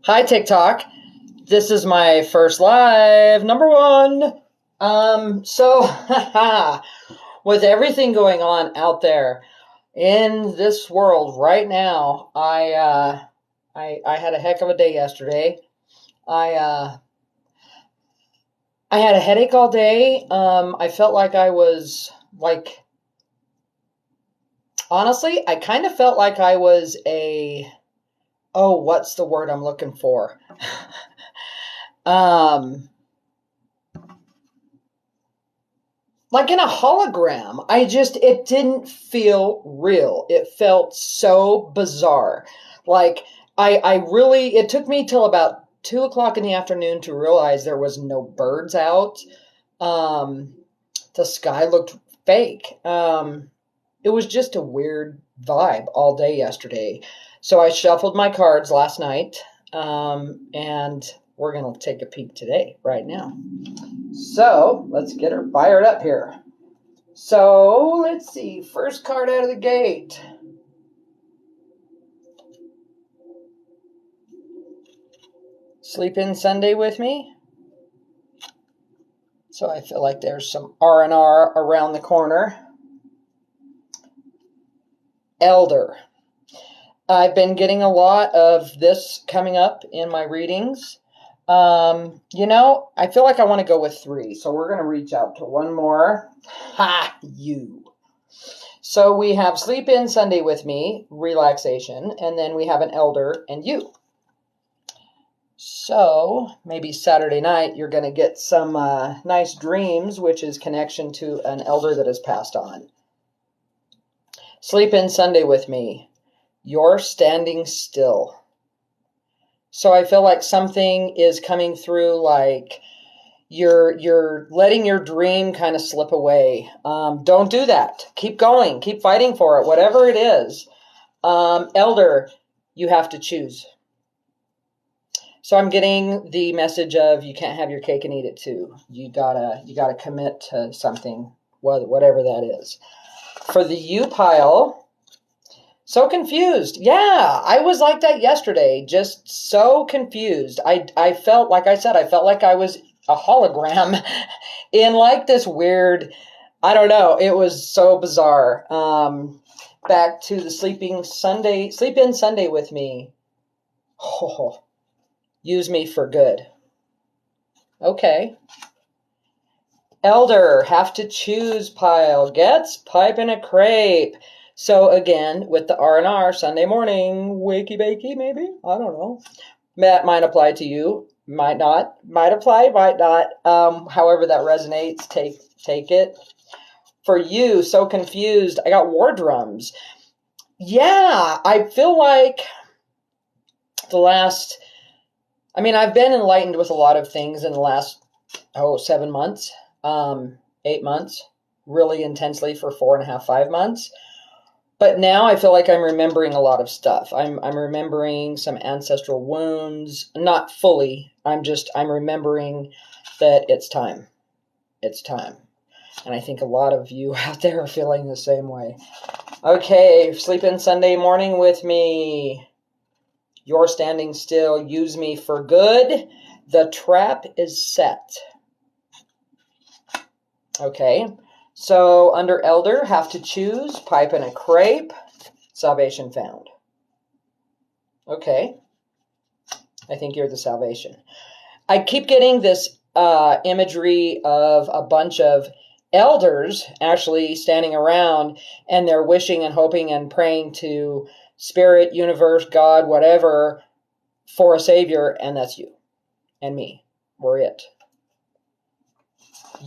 Hi, TikTok. This is my first live, number one. So with everything going on out there in this world right now, I had a heck of a day yesterday. I uh, I had a headache all day. I felt like I was honestly, I kind of felt like I was what's the word I'm looking for? Um, like in a hologram. It didn't feel real. It felt so bizarre. Like, it took me till about 2 o'clock in the afternoon to realize there was no birds out. Um, the sky looked fake. It was just a weird vibe all day yesterday. So I shuffled my cards last night, and we're going to take a peek today, right now. So let's get her fired up here. So let's see. First card out of the gate. Sleep in Sunday with me. So I feel like there's some R&R around the corner. Elder. I've been getting a lot of this coming up in my readings. I feel like I want to go with 3. So we're going to reach out to one more. Ha! You. So we have Sleep In Sunday with me, relaxation, and then we have an elder and you. So maybe Saturday night you're going to get some nice dreams, which is connection to an elder that has passed on. Sleep In Sunday with me. You're standing still. So I feel like something is coming through, like you're letting your dream kind of slip away. Don't do that. Keep going. Keep fighting for it, whatever it is. Elder, you have to choose. So I'm getting the message of you can't have your cake and eat it too. You gotta commit to something, whatever that is. For the U pile, so confused. Yeah, I was like that yesterday. Just so confused. I felt, like I said, I felt like I was a hologram in like this weird, I don't know. It was so bizarre. Back to the sleep in Sunday with me. Oh, use me for good. Okay. Elder, have to choose pile. Gets pipe and a crepe. So again, with the R&R, Sunday morning, wakey bakey, maybe? I don't know. That might apply to you. Might not. Might apply, might not. However that resonates, take it. For you, so confused, I got war drums. Yeah, I feel like I've been enlightened with a lot of things in the last 7 months, 8 months, really intensely for 4.5, 5 months. But now I feel like I'm remembering a lot of stuff. I'm remembering some ancestral wounds, not fully. I'm remembering that it's time. It's time. And I think a lot of you out there are feeling the same way. Okay, sleep in Sunday morning with me. You're standing still. Use me for good. The trap is set. Okay, so under elder, have to choose, pipe and a crepe, salvation found. Okay, I think you're the salvation. I keep getting this imagery of a bunch of elders actually standing around, and they're wishing and hoping and praying to spirit, universe, God, whatever, for a savior, and that's you and me. We're it.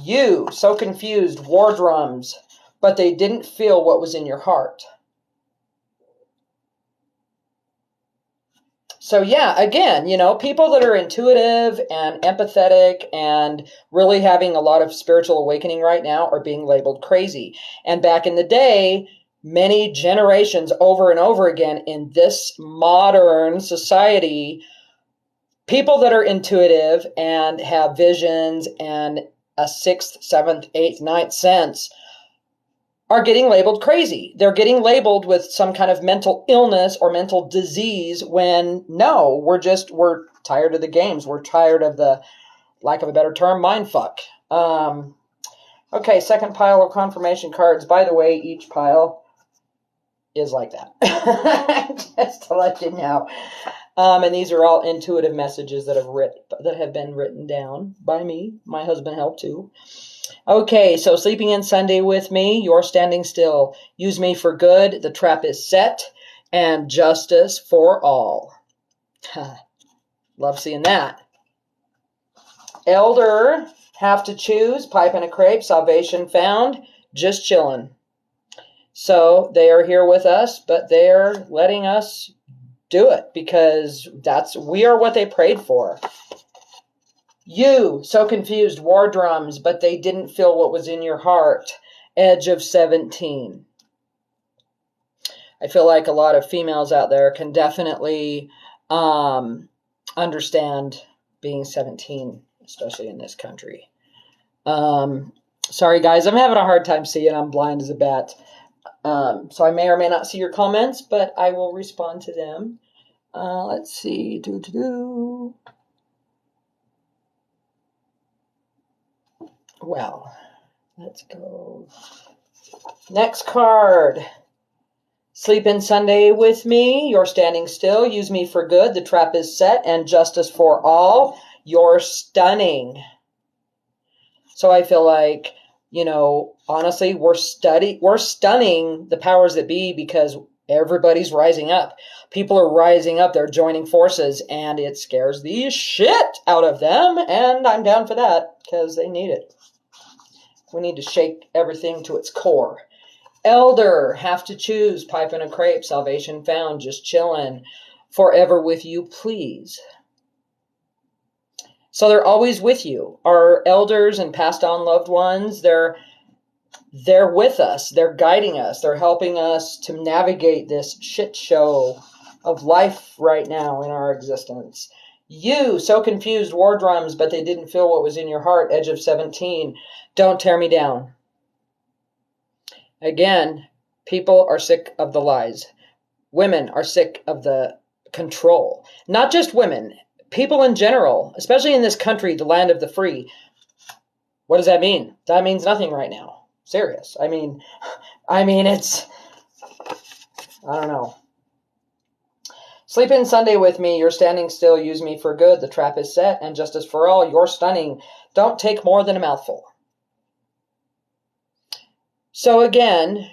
You, so confused, war drums, but they didn't feel what was in your heart. So yeah, again, people that are intuitive and empathetic and really having a lot of spiritual awakening right now are being labeled crazy. And back in the day, many generations over and over again in this modern society, people that are intuitive and have visions and a 6th, 7th, 8th, 9th sense are getting labeled crazy. They're getting labeled with some kind of mental illness or mental disease when no, we're tired of the games. We're tired of the, lack of a better term, mind fuck. Okay, second pile of confirmation cards. By the way, each pile is like that. Just to let you know. And these are all intuitive messages that have been written down by me. My husband helped too. Okay, so sleeping in Sunday with me, you're standing still. Use me for good, the trap is set, and justice for all. Love seeing that. Elder, have to choose, pipe and a crepe, salvation found, just chilling. So they are here with us, but they're letting us do it because we are what they prayed for. You, so confused, war drums, but they didn't feel what was in your heart. Edge of 17. I feel like a lot of females out there can definitely understand being 17, especially in this country. Sorry, guys, I'm having a hard time seeing. I'm blind as a bat. So I may or may not see your comments, but I will respond to them. Let's see. Well, let's go. Next card. Sleep in Sunday with me. You're standing still. Use me for good. The trap is set. And justice for all. You're stunning. So I feel like, honestly, we're stunning the powers that be because everybody's rising up. People are rising up. They're joining forces, and it scares the shit out of them. And I'm down for that because they need it. We need to shake everything to its core. Elder, have to choose, pipe and a crepe, salvation found, just chillin', forever with you, please. So they're always with you. Our elders and passed on loved ones, they're with us. They're guiding us. They're helping us to navigate this shit show of life right now in our existence. You, so confused, war drums, but they didn't feel what was in your heart, edge of 17. Don't tear me down. Again, people are sick of the lies. Women are sick of the control. Not just women, people in general, especially in this country, the land of the free. What does that mean? That means nothing right now. Serious. I mean, it's, I don't know. Sleep in Sunday with me. You're standing still. Use me for good. The trap is set. And justice for all. You're stunning. Don't take more than a mouthful. So again,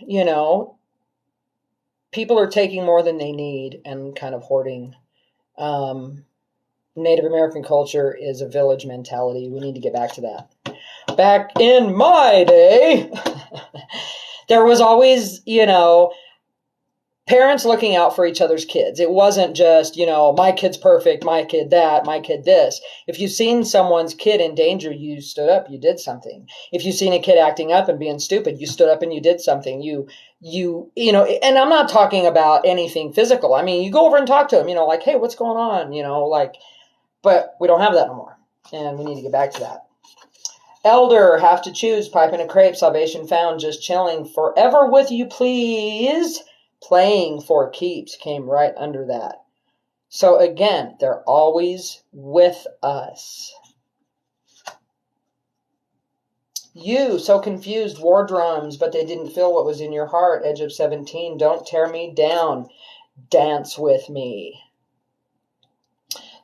people are taking more than they need and kind of hoarding. Native American culture is a village mentality. We need to get back to that. Back in my day, there was always, parents looking out for each other's kids. It wasn't just, my kid's perfect, my kid that, my kid this. If you've seen someone's kid in danger, you stood up, you did something. If you've seen a kid acting up and being stupid, you stood up and you did something. And I'm not talking about anything physical. I mean, you go over and talk to them, like, hey, what's going on? But we don't have that no more. And we need to get back to that. Elder, have to choose, pipe and a crepe, salvation found, just chilling, forever with you, please. Playing for keeps came right under that. So again, they're always with us. You, so confused, war drums, but they didn't feel what was in your heart, edge of 17. Don't tear me down. Dance with me.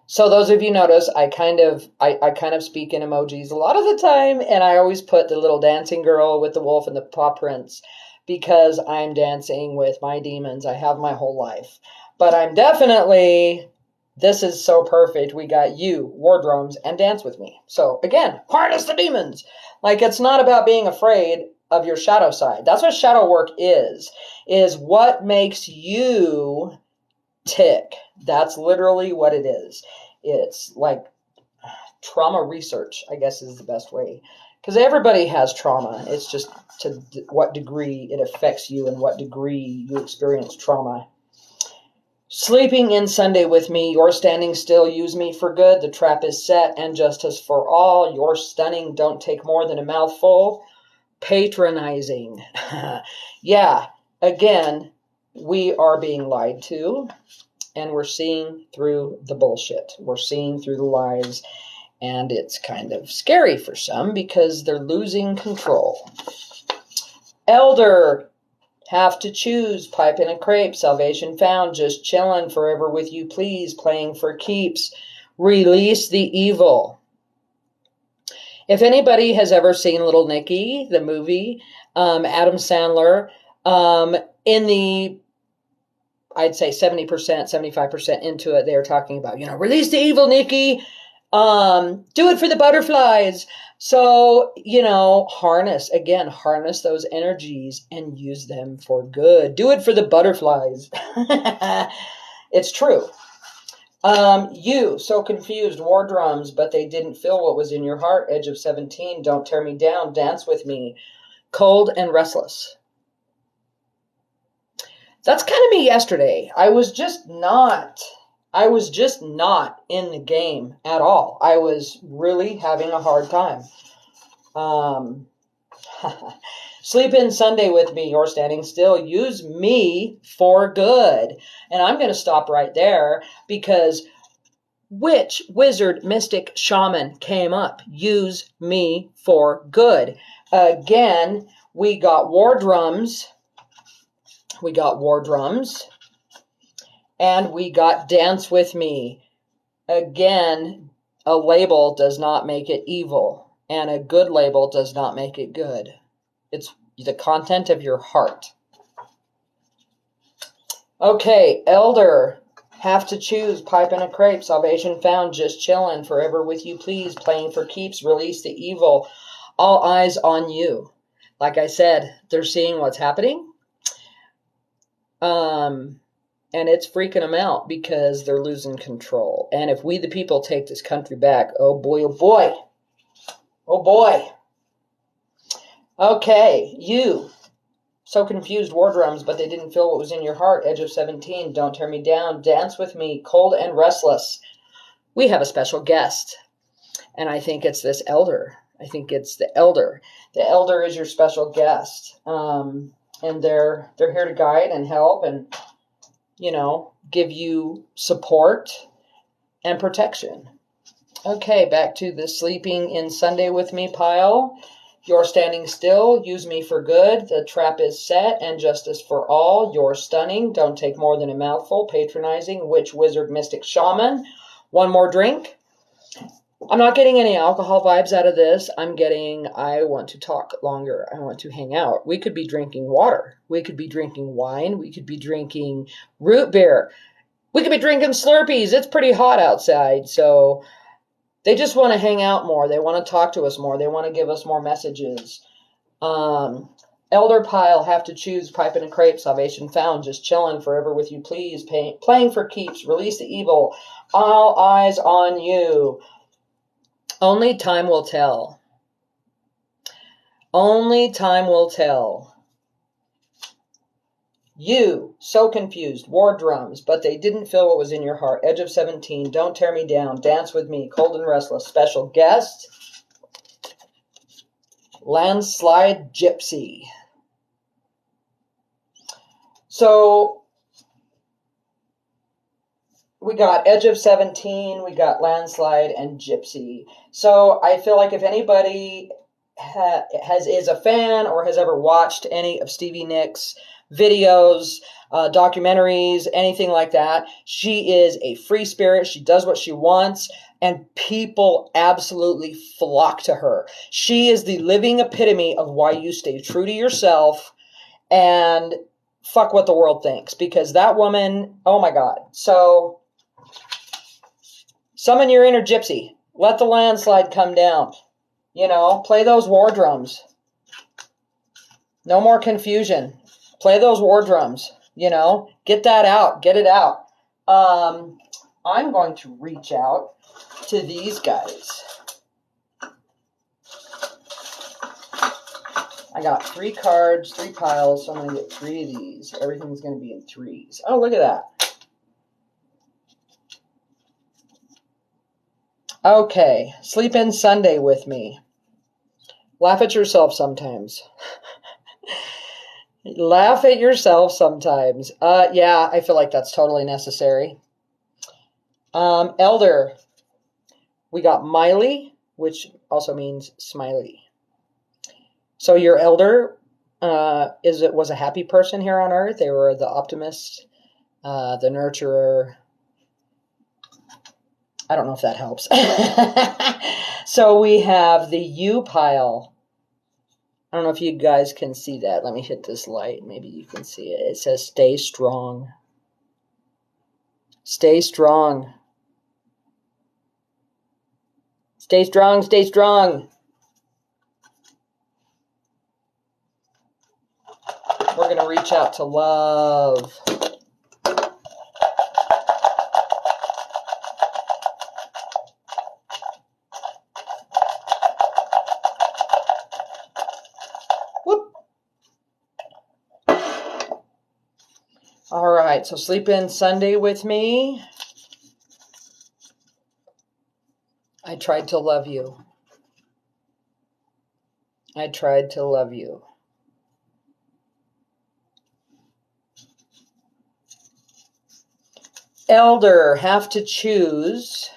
So those of you notice, I kind of speak in emojis a lot of the time, and I always put the little dancing girl with the wolf and the paw prints because I'm dancing with my demons. I have my whole life. But I'm definitely, this is so perfect. We got you, war drums, and dance with me. So again, harness the demons. It's not about being afraid of your shadow side. That's what shadow work is what makes you tick. That's literally what it is. It's like trauma research, I guess is the best way. Because everybody has trauma. It's just to what degree it affects you and what degree you experience trauma. Sleeping in Sunday with me, you're standing still, use me for good. The trap is set and justice for all. You're stunning, don't take more than a mouthful. patronizing. Yeah, again, we are being lied to, and we're seeing through the bullshit. We're seeing through the lies, and it's kind of scary for some because they're losing control. Elder, have to choose, pipe in a crepe, salvation found, just chillin', forever with you please, playing for keeps, release the evil. If anybody has ever seen Little Nicky, the movie, Adam Sandler, in the, I'd say 70%, 75% into it, they're talking about, release the evil, Nicky. Do it for the butterflies. So, harness those energies and use them for good. Do it for the butterflies. It's true. You, so confused, war drums, but they didn't feel what was in your heart. Edge of 17, don't tear me down, dance with me. Cold and restless. That's kind of me yesterday. I was just not in the game at all. I was really having a hard time. Sleep in Sunday with me, you're standing still. Use me for good. And I'm going to stop right there because witch, wizard, mystic, shaman came up. Use me for good. Again, we got war drums. And we got dance with me. Again, a label does not make it evil, and a good label does not make it good. It's the content of your heart. Okay, elder, have to choose, pipe in a crepe, salvation found, just chillin', forever with you please, playing for keeps, release the evil, all eyes on you. Like I said, they're seeing what's happening. And it's freaking them out because they're losing control. And if we, the people, take this country back, oh boy, oh boy. Oh boy. Okay, you. So confused, war drums, but they didn't feel what was in your heart. Edge of 17, don't tear me down, dance with me, cold and restless. We have a special guest. And I think it's this elder. I think it's the elder. The elder is your special guest. And they're here to guide and help and give you support and protection. Okay, back to the sleeping in Sunday with me pile. You're standing still. Use me for good. The trap is set and justice for all. You're stunning. Don't take more than a mouthful. Patronizing. Witch, wizard, mystic, shaman. One more drink. I'm not getting any alcohol vibes out of this. I want to talk longer. I want to hang out. We could be drinking water. We could be drinking wine. We could be drinking root beer. We could be drinking Slurpees. It's pretty hot outside. So they just want to hang out more. They want to talk to us more. They want to give us more messages. Elder pile, have to choose, pipe in a crepe, salvation found, just chilling, forever with you please, playing for keeps, release the evil, all eyes on you. Only time will tell. Only time will tell. You, so confused, war drums, but they didn't feel what was in your heart. Edge of 17, don't tear me down, dance with me, cold and restless. Special guest, landslide gypsy. So we got Edge of 17, we got landslide and gypsy. So I feel like if anybody is a fan or has ever watched any of Stevie Nicks' videos, documentaries, anything like that, she is a free spirit. She does what she wants, and people absolutely flock to her. She is the living epitome of why you stay true to yourself and fuck what the world thinks, because that woman, oh my God. So summon your inner gypsy. Let the landslide come down. Play those war drums. No more confusion. Play those war drums. Get that out. Get it out. I'm going to reach out to these guys. I got 3 cards, 3 piles, so I'm going to get 3 of these. Everything's going to be in 3s. Oh, look at that. Okay, sleep in Sunday with me. Laugh at yourself sometimes. Laugh at yourself sometimes. Yeah, I feel like that's totally necessary. Elder. We got Miley, which also means smiley. So your elder was a happy person here on earth. They were the optimist, the nurturer. I don't know if that helps. So we have the U pile. I don't know if you guys can see that. Let me hit this light. Maybe you can see it. It says, stay strong. Stay strong. Stay strong, stay strong. We're going to reach out to love. Whoop. All right, so sleep in Sunday with me. I tried to love you. I tried to love you. Elder, have to choose.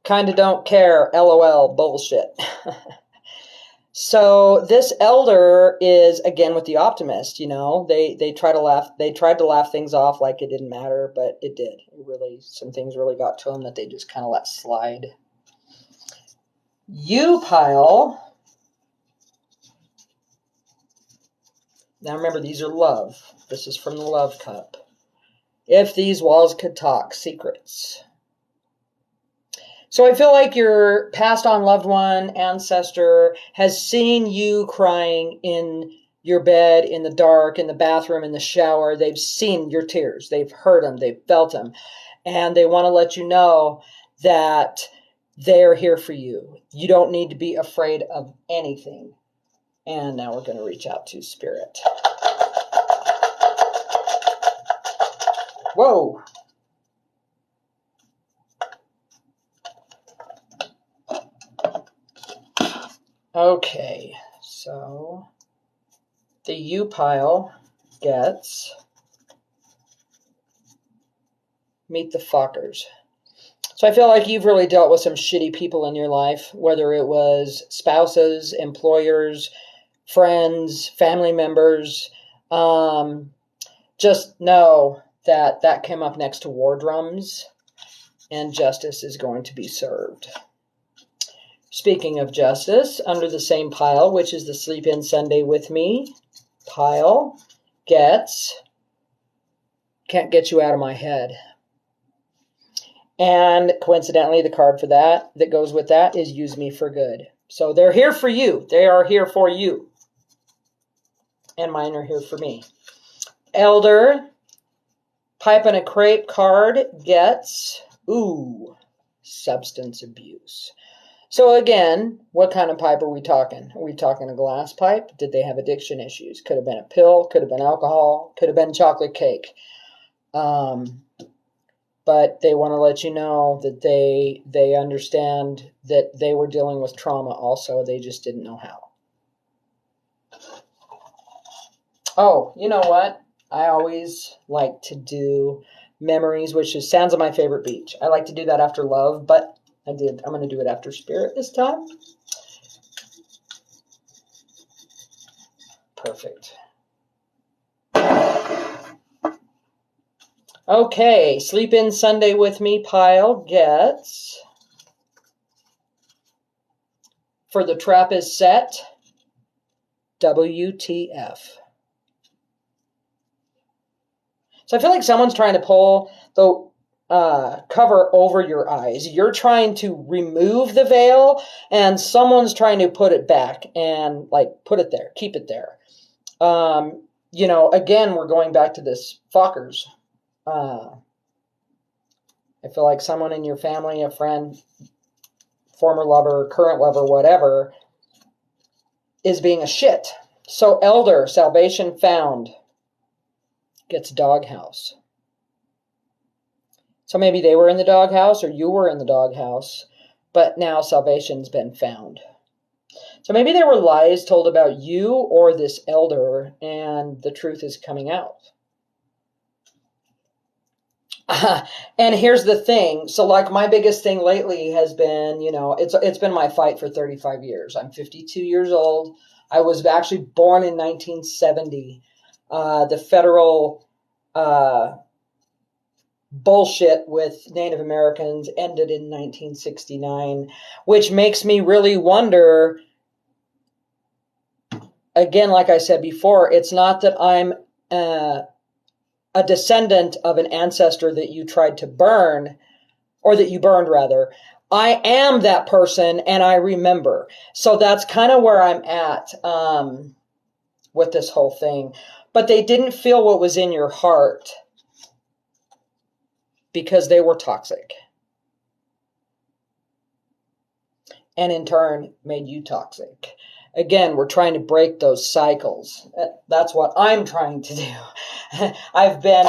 Kinda don't care, LOL, bullshit. So this elder is, again, with the optimist, you know, they try to laugh, they tried to laugh things off like it didn't matter, but it did. Some things really got to them that they just kind of let slide. You pile. Now remember, these are love. This is from the love cup. If these walls could talk, secrets. So I feel like your passed on loved one, ancestor, has seen you crying in your bed, in the dark, in the bathroom, in the shower. They've seen your tears. They've heard them. They've felt them. And they want to let you know that they're here for you. You don't need to be afraid of anything. And now we're going to reach out to Spirit. Whoa. Okay, so the U pile gets meet the fuckers. So I feel like you've really dealt with some shitty people in your life, whether it was spouses, employers, friends, family members. Just know that that came up next to war drums, and justice is going to be served. Speaking of justice, under the same pile, which is the Sleep In Sunday with Me pile, gets Can't Get You Out of My Head. And coincidentally, the card for that goes with that is Use Me for Good. So they're here for you. They are here for you. And mine are here for me. Elder, Pipe and a Crepe card gets, substance abuse. So again, what kind of pipe are we talking? Are we talking a glass pipe? Did they have addiction issues? Could have been a pill, could have been alcohol, could have been chocolate cake. But they want to let you know that they understand that they were dealing with trauma also. They just didn't know how. Oh, you know what? I always like to do memories, which is Sands of My Favorite Beach. I like to do that after love, but I'm going to do it after spirit this time. Perfect. Okay, Sleep In Sunday with Me pile gets, for the trap is set, WTF. So I feel like someone's trying to pull the cover over your eyes. You're trying to remove the veil, and someone's trying to put it back and put it there, keep it there. Again, we're going back to this fuckers. I feel like someone in your family, a friend, former lover, current lover, whatever, is being a shit. So Elder, Salvation Found, gets Doghouse. So maybe they were in the doghouse or you were in the doghouse. but now salvation's been found. So maybe there were lies told about you or this elder, and the truth is coming out. And here's the thing. So like my biggest thing lately has been, it's been my fight for 35 years. I'm 52 years old. I was actually born in 1970. The federal bullshit with Native Americans ended in 1969, which makes me really wonder, again, like I said before, it's not that I'm a descendant of an ancestor that you tried to burn, or that you burned rather. I am that person, and I remember. So that's kind of where I'm at with this whole thing. But they didn't feel what was in your heart because they were toxic. And in turn, made you toxic. Again, we're trying to break those cycles. That's what I'm trying to do. I've been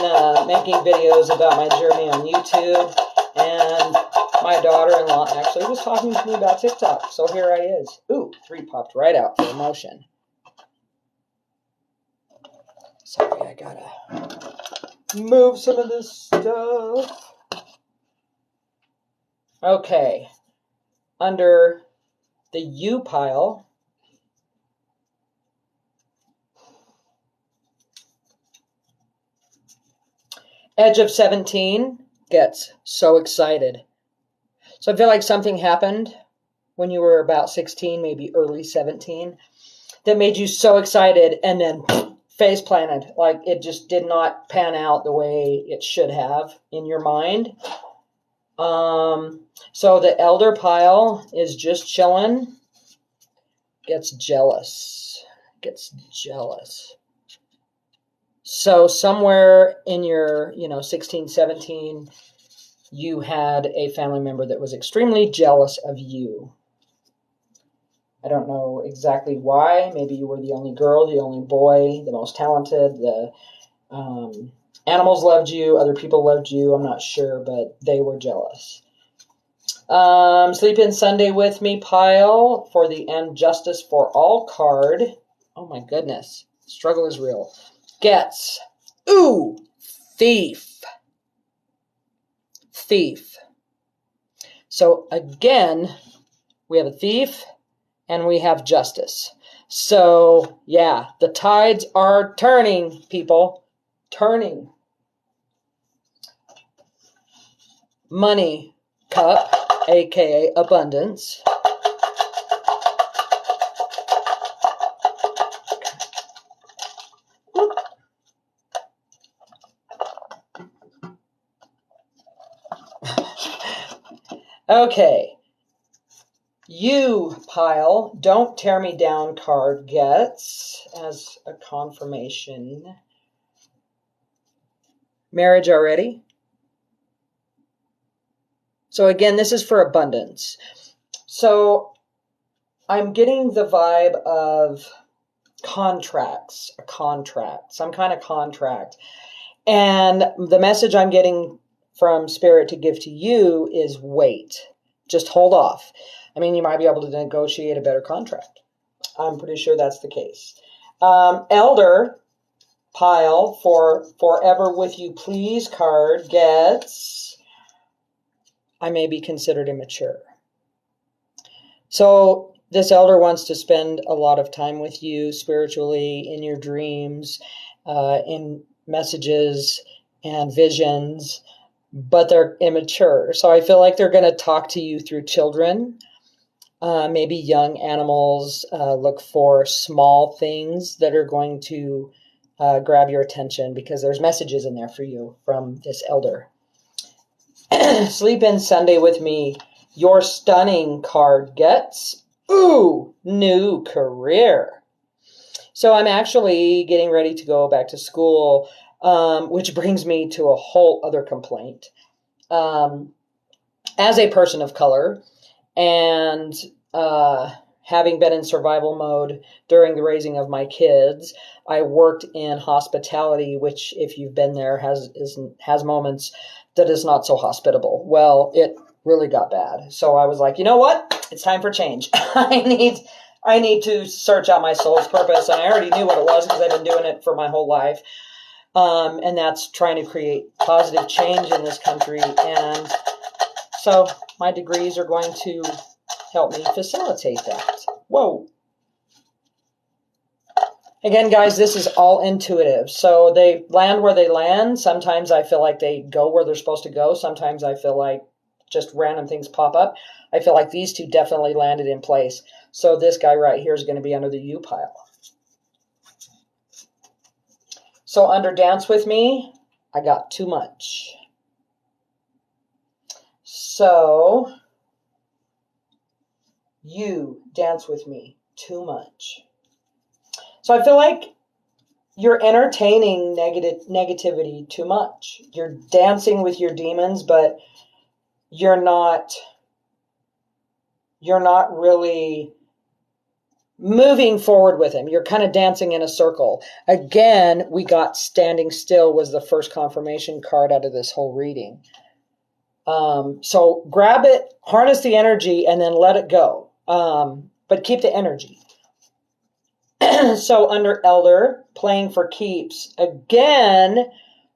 making videos about my journey on YouTube, and my daughter-in-law actually was talking to me about TikTok. So here I is. Ooh, 3 popped right out for emotion. Sorry, I gotta move some of this stuff. Okay. Under the U pile, Edge of 17 gets so excited. So I feel like something happened when you were about 16, maybe early 17, that made you so excited, and then face planted. Like it just did not pan out the way it should have in your mind. So the elder pile is just chilling, gets jealous. So somewhere in your, 16, 17, you had a family member that was extremely jealous of you. I don't know exactly why. Maybe you were the only girl, the only boy, the most talented. The animals loved you. Other people loved you. I'm not sure, but they were jealous. Sleep in Sunday with me pile for the And Justice for All card. Oh my goodness. Struggle is real. Gets, thief. So again, we have a thief and we have justice. So yeah, the tides are turning, people. Turning. Money cup, aka abundance. Okay. You pile, don't tear me down card gets as a confirmation. Marriage already. So again, this is for abundance. So I'm getting the vibe of contracts, some kind of contract. And the message I'm getting from Spirit to give to you is wait. Just hold off. I mean, you might be able to negotiate a better contract. I'm pretty sure that's the case. Elder pile for Forever With You Please card gets, I may be considered immature. So this elder wants to spend a lot of time with you spiritually, in your dreams, in messages and visions, but they're immature. So I feel like they're going to talk to you through children, maybe young animals. Look for small things that are going to grab your attention, because there's messages in there for you from this elder. Sleep in Sunday with me. Your stunning card gets, new career. So I'm actually getting ready to go back to school, which brings me to a whole other complaint. As a person of color, and having been in survival mode during the raising of my kids, I worked in hospitality, which, if you've been there, has moments that is not so hospitable. Well, really got bad. So I was like, you know what? It's time for change. I need to search out my soul's purpose. And I already knew what it was because I've been doing it for my whole life. And that's trying to create positive change in this country. And so my degrees are going to help me facilitate that. Whoa. Again, guys, this is all intuitive. So they land where they land. Sometimes I feel like they go where they're supposed to go. Sometimes I feel like just random things pop up. I feel like these two definitely landed in place. So this guy right here is going to be under the U pile. So under Dance With Me, I got too much. So you dance with me too much. So I feel like you're entertaining negativity too much. You're dancing with your demons, but you're not really moving forward with him. You're kind of dancing in a circle. Again, we got standing still was the first confirmation card out of this whole reading. So grab it, harness the energy, and then let it go. But keep the energy. So under Elder, playing for keeps, again,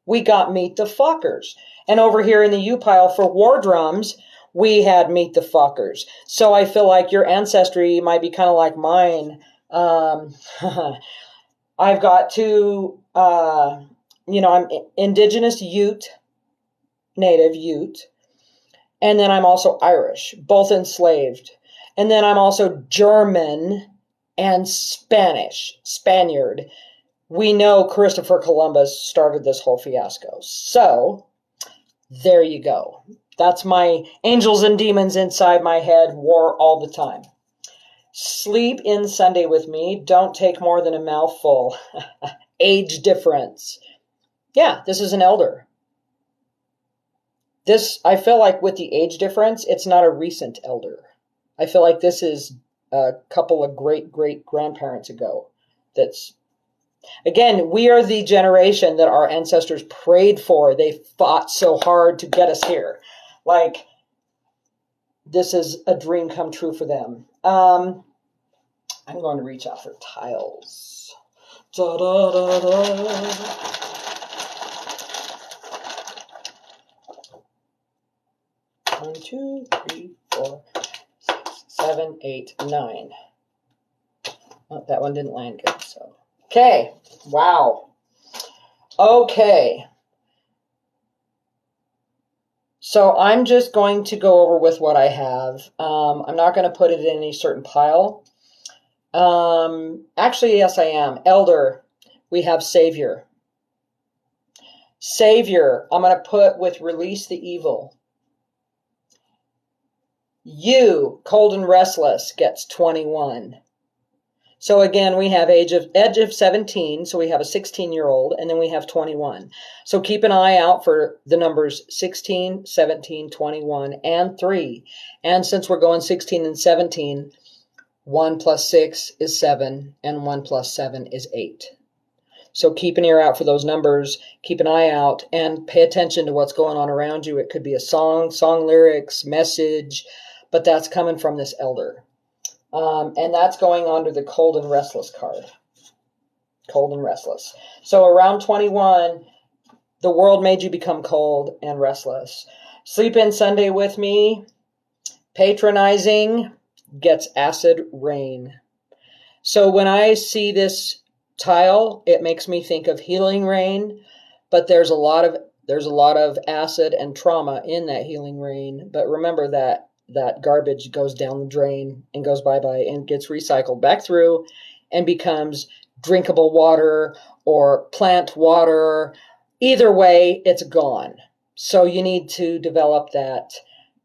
we got Meet the Fuckers. And over here in the U-pile for War Drums, we had Meet the Fuckers. So I feel like your ancestry might be kind of like mine. I've got two, I'm indigenous Ute, native Ute. And then I'm also Irish, both enslaved. And then I'm also German and Spaniard. We know Christopher Columbus started this whole fiasco. So there you go. That's my angels and demons inside my head, war all the time. Sleep in Sunday with me. Don't take more than a mouthful. Age difference. Yeah, this is an elder. This, I feel like with the age difference, it's not a recent elder. I feel like this is a couple of great-great-grandparents ago. That's, again, we are the generation that our ancestors prayed for. They fought so hard to get us here. Like, this is a dream come true for them. I'm going to reach out for tiles. Da, da, da, da. 1, 2, 3, 4, 6, 7, 8, 9. Oh, that one didn't land good. So, okay. Wow. Okay. So I'm just going to go over with what I have. I'm not going to put it in any certain pile. Actually, yes, I am. Elder, we have Savior. Savior, I'm going to put with Release the Evil. You, Cold and Restless, gets 21. So again, we have edge of 17, so we have a 16-year-old, and then we have 21. So keep an eye out for the numbers 16, 17, 21, and 3. And since we're going 16 and 17, 1 plus 6 is 7, and 1 plus 7 is 8. So keep an ear out for those numbers, keep an eye out, and pay attention to what's going on around you. It could be a song lyrics, message, but that's coming from this elder. And that's going under the Cold and Restless card. Cold and Restless. So around 21, the world made you become cold and restless. Sleep in Sunday with me. Patronizing gets acid rain. So when I see this tile, it makes me think of healing rain, but there's a lot of acid and trauma in that healing rain. But remember that garbage goes down the drain and goes bye-bye and gets recycled back through and becomes drinkable water or plant water. Either way, it's gone. So you need to develop that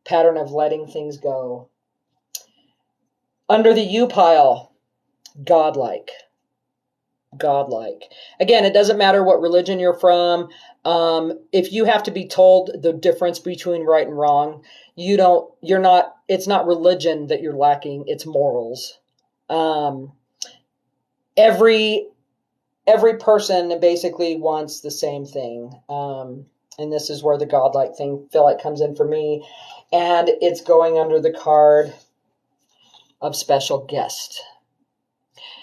pattern of letting things go. Under the U pile, godlike. Godlike. Again, it doesn't matter what religion you're from. If you have to be told the difference between right and wrong, it's not religion that you're lacking, it's morals. Every person basically wants the same thing. And this is where the godlike thing feel like comes in for me. And it's going under the card of special guest.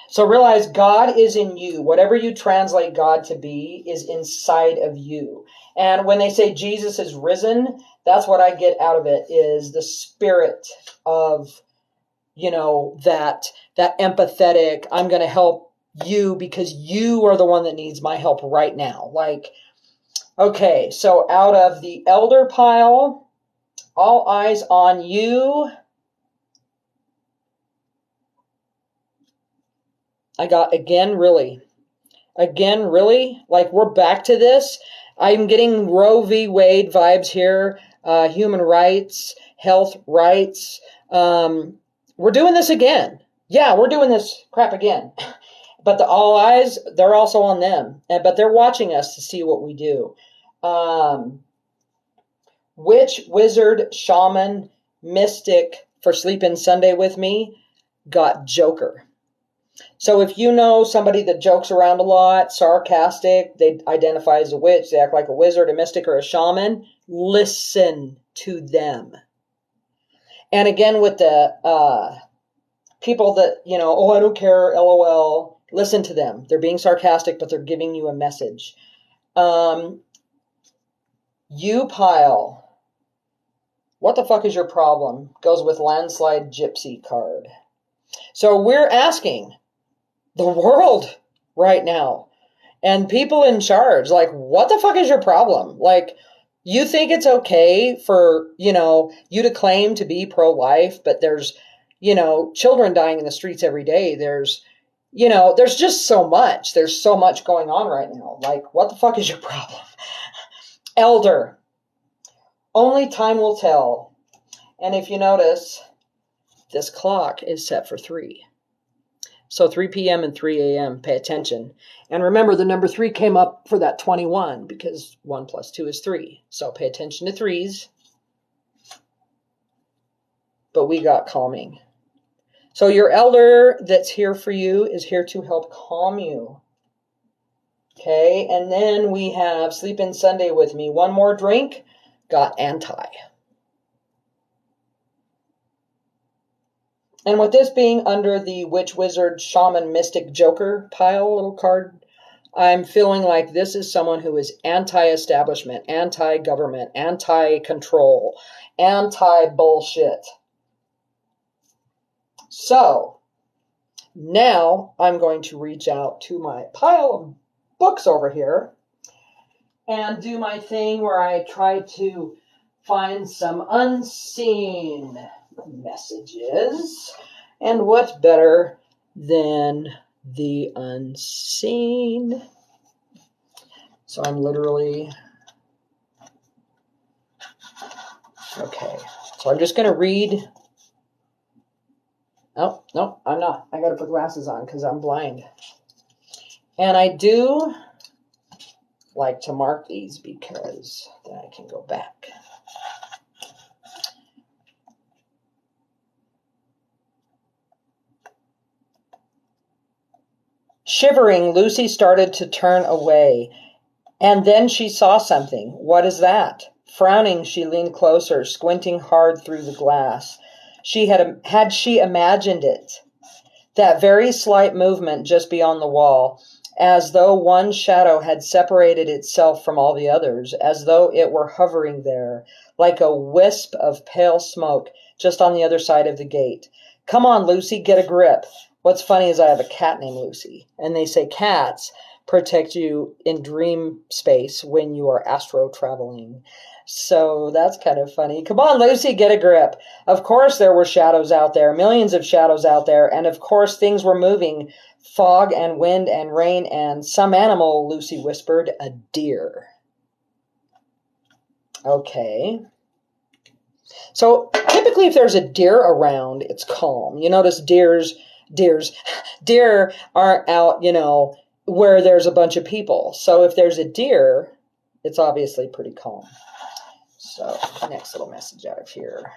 So realize God is in you. Whatever you translate God to be is inside of you. And when they say Jesus is risen, that's what I get out of it, is the spirit of, that empathetic, I'm going to help you because you are the one that needs my help right now. Okay, so out of the elder pile, all eyes on you. I got again, really. Again, really? We're back to this? I'm getting Roe v. Wade vibes here. Human rights, health rights. We're doing this again. Yeah, we're doing this crap again. But the all eyes, they're also on them. But they're watching us to see what we do. Witch, wizard, shaman, mystic for sleeping Sunday with me got Joker. So if you know somebody that jokes around a lot, sarcastic, they identify as a witch, they act like a wizard, a mystic, or a shaman, listen to them. And again, with the people that, I don't care, LOL, listen to them. They're being sarcastic, but they're giving you a message. You pile. What the fuck is your problem? Goes with landslide gypsy card. So we're asking the world right now and people in charge, what the fuck is your problem? You think it's okay for, you to claim to be pro-life, but there's, children dying in the streets every day. There's, there's just so much. There's so much going on right now. What the fuck is your problem? Elder. Only time will tell. And if you notice, this clock is set for 3. So 3 p.m. and 3 a.m., pay attention. And remember, the number 3 came up for that 21 because 1 plus 2 is 3. So pay attention to 3s. But we got calming. So your elder that's here for you is here to help calm you. Okay, and then we have Sleep In Sunday with me. One more drink, got anti. And with this being under the witch, wizard, shaman, mystic, joker pile, little card, I'm feeling like this is someone who is anti-establishment, anti-government, anti-control, anti-bullshit. So, now I'm going to reach out to my pile of books over here and do my thing where I try to find some unseen messages. And what's better than the unseen? So I'm literally... Okay. So I'm just going to read... Oh, no, I'm not. I got to put glasses on because I'm blind. And I do like to mark these because then I can go back. Shivering, Lucy started to turn away, and then she saw something. What is that? Frowning, she leaned closer, squinting hard through the glass. Had she imagined it? That very slight movement just beyond the wall, as though one shadow had separated itself from all the others, as though it were hovering there, like a wisp of pale smoke, just on the other side of the gate. Come on, Lucy, get a grip. What's funny is I have a cat named Lucy, and they say cats protect you in dream space when you are astro traveling. So that's kind of funny. Come on, Lucy, get a grip. Of course there were shadows out there, millions of shadows out there, and of course things were moving. Fog and wind and rain and some animal, Lucy whispered, a deer. Okay. So typically if there's a deer around, it's calm. You notice deer aren't out, where there's a bunch of people. So if there's a deer, it's obviously pretty calm. So next little message out of here.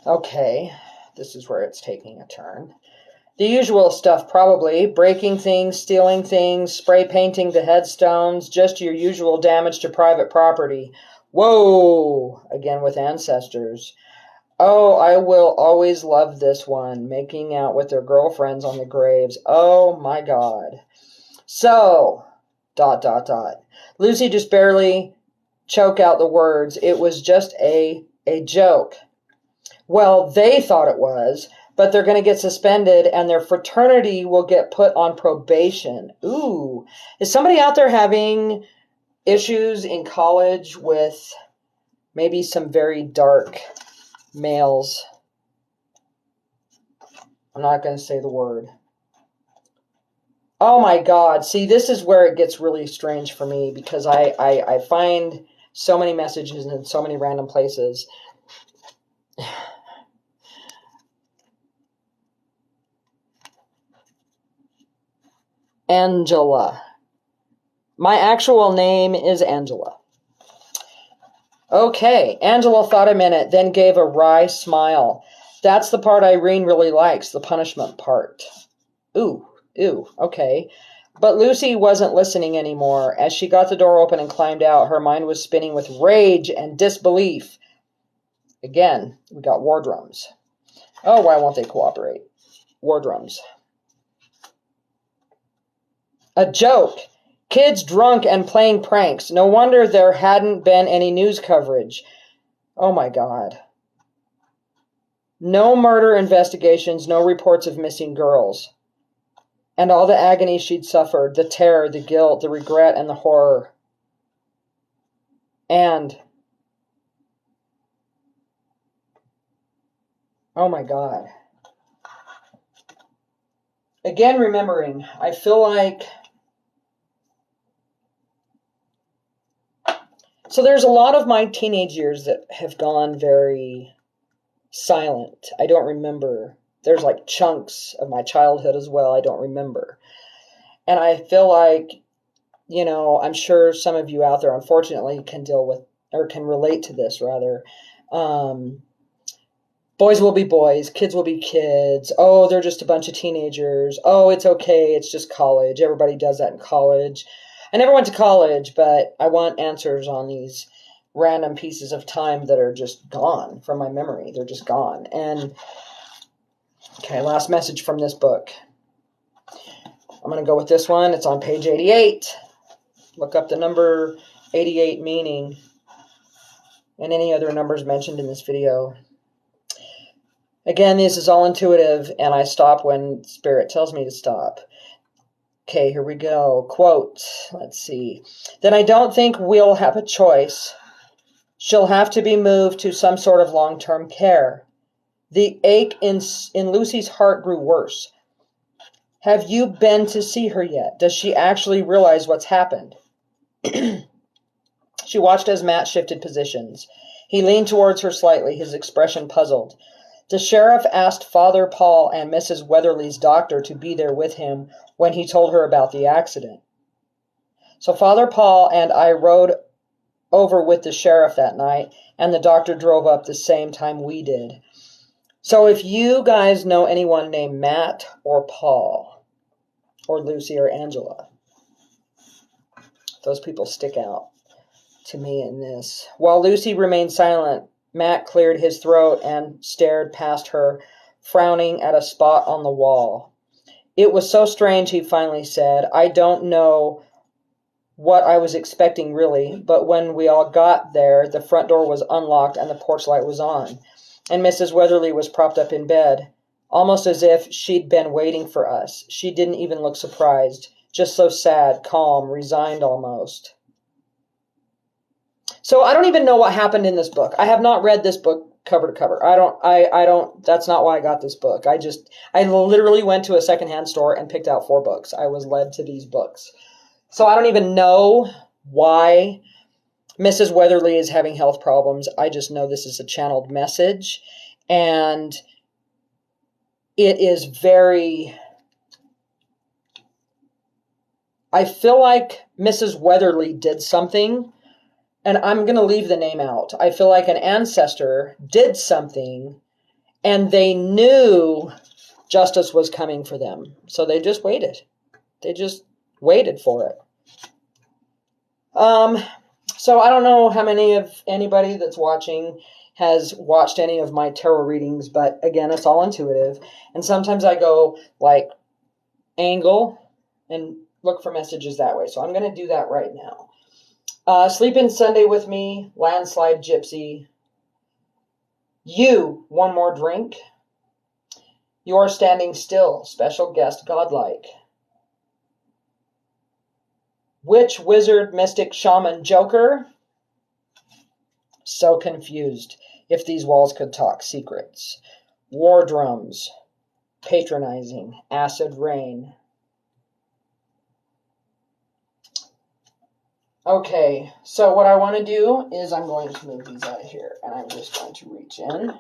Okay, this is where it's taking a turn. The usual stuff, probably. Breaking things, stealing things, spray painting the headstones, just your usual damage to private property. Whoa! Again with ancestors. Oh, I will always love this one. Making out with their girlfriends on the graves. Oh my God. So, ... Lucy just barely choked out the words. It was just a joke. Well, they thought it was, but they're going to get suspended and their fraternity will get put on probation. Ooh. Is somebody out there having issues in college with maybe some very dark males? I'm not going to say the word. Oh my God. See, this is where it gets really strange for me because I find so many messages in so many random places. Angela. My actual name is Angela. Okay, Angela thought a minute, then gave a wry smile. That's the part Irene really likes, the punishment part. Ooh, okay. But Lucy wasn't listening anymore. As she got the door open and climbed out, her mind was spinning with rage and disbelief. Again, we got war drums. Oh, why won't they cooperate? War drums. A joke. Kids drunk and playing pranks. No wonder there hadn't been any news coverage. Oh my God. No murder investigations, no reports of missing girls. And all the agony she'd suffered, the terror, the guilt, the regret, and the horror. And, oh my God. Again, remembering, I feel like, so there's a lot of my teenage years that have gone very silent. I don't remember. There's like chunks of my childhood as well I don't remember. And I feel like, you know, I'm sure some of you out there, unfortunately, can deal with, or can relate to this, rather. Boys will be boys. Kids will be kids. Oh, they're just a bunch of teenagers. Oh, it's okay. It's just college. Everybody does that in college. I never went to college, but I want answers on these random pieces of time that are just gone from my memory. They're just gone. And, okay, last message from this book. I'm going to go with this one. It's on page 88. Look up the number 88 meaning and any other numbers mentioned in this video. Again, this is all intuitive, and I stop when Spirit tells me to stop. Okay, here we go. Quote, let's see. Then I don't think we'll have a choice. She'll have to be moved to some sort of long-term care. The ache in Lucy's heart grew worse. Have you been to see her yet? Does she actually realize what's happened? She watched as Matt shifted positions. He leaned towards her slightly, his expression puzzled. The sheriff asked Father Paul and Mrs. Weatherly's doctor to be there with him when he told her about the accident. So Father Paul and I rode over with the sheriff that night, and the doctor drove up the same time we did. So if you guys know anyone named Matt or Paul, or Lucy or Angela, those people stick out to me in this. While Lucy remained silent, Matt cleared his throat and stared past her, frowning at a spot on the wall. It was so strange, he finally said. I don't know what I was expecting, really, but when we all got there, the front door was unlocked and the porch light was on, and Mrs. Weatherly was propped up in bed, almost as if she'd been waiting for us. She didn't even look surprised, just so sad, calm, resigned almost. So I don't even know what happened in this book. I have not read this book cover to cover. I don't, that's not why I got this book. I literally went to a secondhand store and picked out 4 books. I was led to these books. So I don't even know why Mrs. Weatherly is having health problems. I just know this is a channeled message. And it is very, I feel like Mrs. Weatherly did something. And I'm going to leave the name out. I feel like an ancestor did something And they knew justice was coming for them. So they just waited. They just waited for it. So I don't know how anybody that's watching has watched any of my tarot readings, but again, it's all intuitive. And sometimes I go like angle and look for messages that way. So I'm going to do that right now. Sleep in Sunday with me, landslide gypsy. You, one more drink. You're standing still, special guest, godlike. Witch, wizard, mystic, shaman, joker. So confused. If these walls could talk, secrets. War drums, patronizing, acid rain. Okay, so what I want to do is I'm going to move these out of here, and I'm just going to reach in.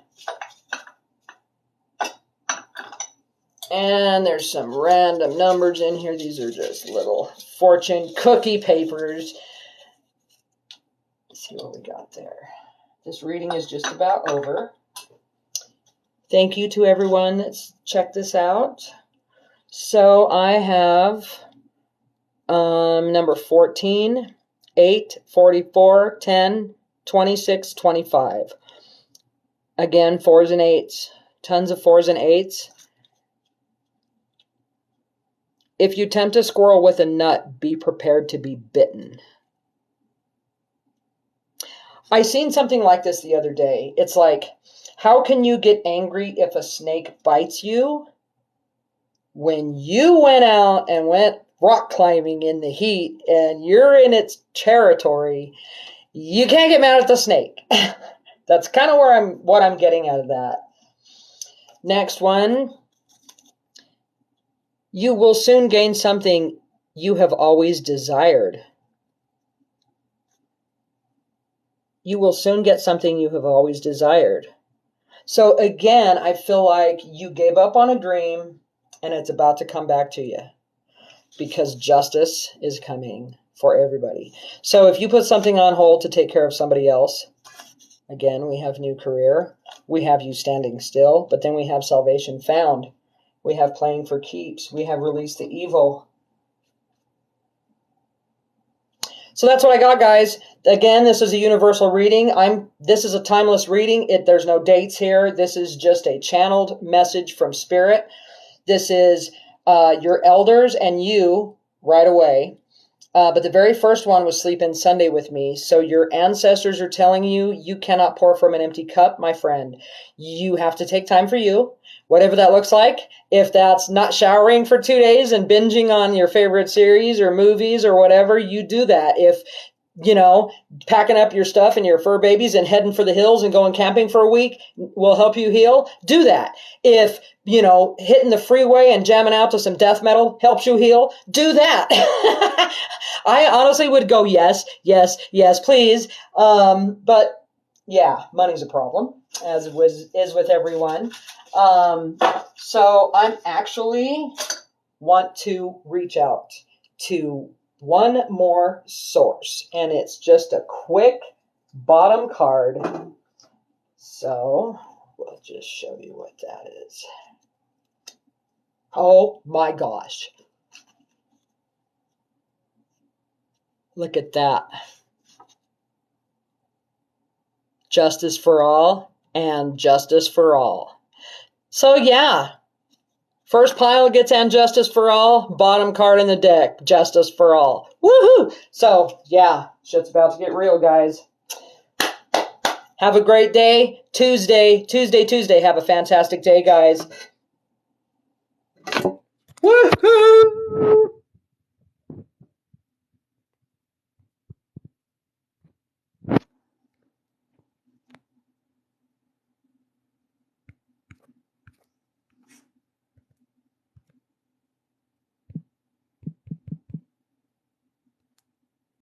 And there's some random numbers in here. These are just little fortune cookie papers. Let's see what we got there. This reading is just about over. Thank you to everyone that's checked this out. So I have number 14, 8, 44, 10, 26, 25. Again, 4s and 8s. Tons of 4s and 8s. If you tempt a squirrel with a nut, be prepared to be bitten. I seen something like this the other day. It's like, how can you get angry if a snake bites you? When you went out and went rock climbing in the heat and you're in its territory, you can't get mad at the snake. That's kind of what I'm getting out of that. Next one. You will soon gain something you have always desired. You will soon get something you have always desired. So again, I feel like you gave up on a dream and it's about to come back to you because justice is coming for everybody. So if you put something on hold to take care of somebody else, again, we have new career. We have you standing still, but then we have salvation found. We have playing for keeps. We have released the evil. So that's what I got, guys. Again, this is a universal reading. This is a timeless reading. There's no dates here. This is just a channeled message from Spirit. This is your elders and you right away. But the very first one was Sleep in Sunday with me. So your ancestors are telling you, you cannot pour from an empty cup, my friend. You have to take time for you, whatever that looks like. If that's not showering for 2 days and binging on your favorite series or movies or whatever, you do that. If, packing up your stuff and your fur babies and heading for the hills and going camping for a week will help you heal, do that. If, hitting the freeway and jamming out to some death metal helps you heal, do that. I honestly would go yes, please. But yeah, money's a problem, as is with everyone. So I'm actually want to reach out to one more source, and it's just a quick bottom card. So we'll just show you what that is. Oh my gosh. Look at that. Justice for all and justice for all. So yeah, first pile gets and justice for all. Bottom card in the deck, justice for all. Woohoo! So yeah, shit's about to get real, guys. Have a great day. Tuesday. Have a fantastic day, guys.